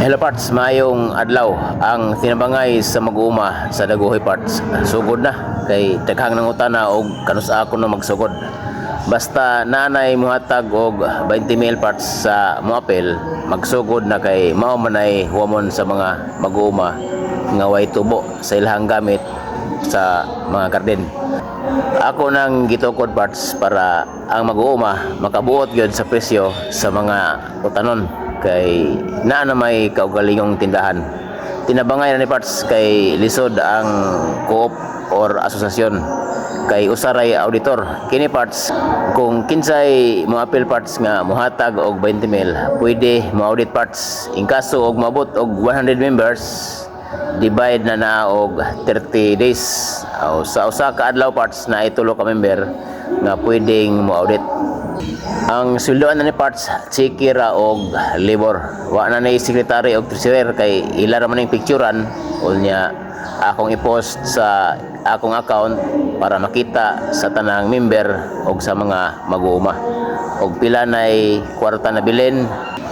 Hello parts, mayong adlaw. Ang tinabangay sa mag-uuma sa Daguhoy parts. Sugod na kay daghang nang utana og kanusa ako na magsugod. Basta nanay muhatag og 20 mil parts sa moapel, magsugod na kay mao man ay huwamon sa mga mag-uuma nga way tubo sa ilahang gamit sa mga garden. Ako nang gitukod parts para ang mag-uuma makabuot gyud sa presyo sa mga utanon kay naa na may kaugalingong tindahan. Tinabangay na ni parts kay lisod ang co-op or asosasyon kay usaray auditor. Kini parts kung kinsay mo appeal parts nga mohatag og 20 mil, pwede mo audit parts. In kaso og maabot og 100 members, divide na og 30 days. Sa usa ka adlaw parts na itulo ka member nga pwedeng mo audit. Ang sweldoan na ni parts cheque ra og labor. Wa na nay secretary og treasurer kay ila ra man ning picturean unya akong i-post sa akong account para makita sa tanang member og sa mga mag-uuma. Og pila nay kwarta na bilin,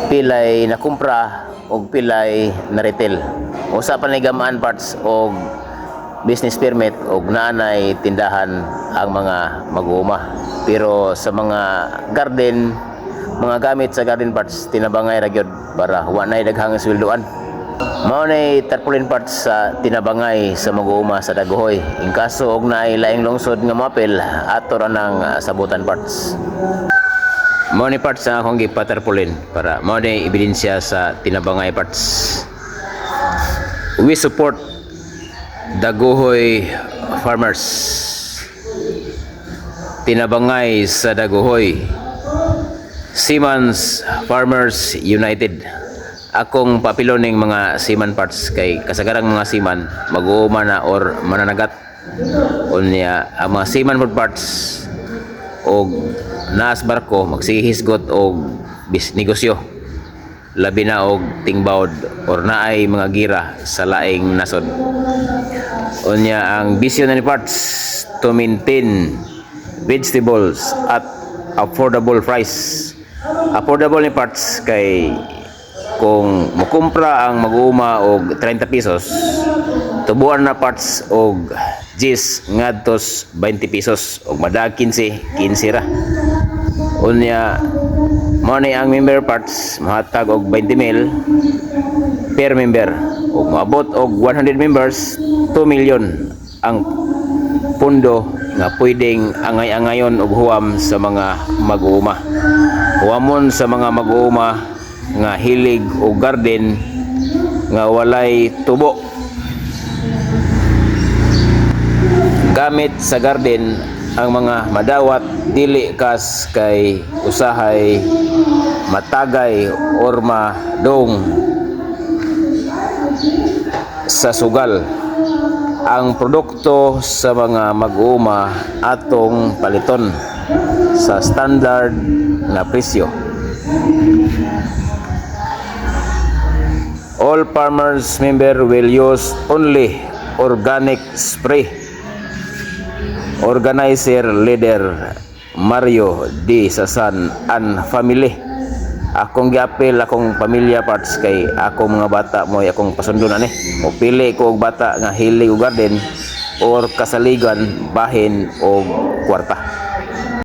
pilay na kumpra og pilay na retail. Usa pa ni gamaan parts og business permit og naanay tindahan ang mga mag-uuma. Pero sa mga garden, mga gamit sa garden parts tinabangay ra gyud para wa nay daghang sweldoan. Mao nay tarpaulin parts sa tinabangay sa mag-uuma sa Daguhoy. In kaso og naay laing lungsod nga moapil, ato ra nang sabutan parts. Mao ni parts ang akong gipatarpaulin para mao nay ebidensya sa tinabangay parts. We support Daguhoy farmers. Tinabangay sa Daguhoy. Seamans Farmers United. Akong papiloning mga seaman parts kay kasagarang mga seaman mag-uuma na or mananagat. Unya ang mga seaman food parts og naas barko magsihisgot og negosyo. Labi na og tingbawd or naay mga gira sa laing nasod. Unya ang bisyon ni parts to maintain vegetables at affordable price. Affordable ni parts kay kung mukumpra ang mag-uuma og 30 pesos, tubuan na parts og 10 ngadtos 20 pesos og madag 15 ra. Unya mao ni ang member parts mahatag og 20 mil per member ug maabot og 100 members 2 million ang pundo nga pwedeng angay-angayon og huwam sa mga mag-uuma. Huwamon sa mga mag-uuma nga hilig og garden nga walay tubo. Gamit sa garden ang mga madawat dili kas kay usahay matagay or madong sa sugal. Ang produkto sa mga mag-uuma atong paliton sa standard na presyo. All farmers member will use only organic spray. Organizer leader Mario D. Sasan and family. Akong giapil akong pamilya parts kay akong mga bata mo akong pasundon ani. O pili ko og bata nga hilig og garden or kasaligan bahin og kwarta.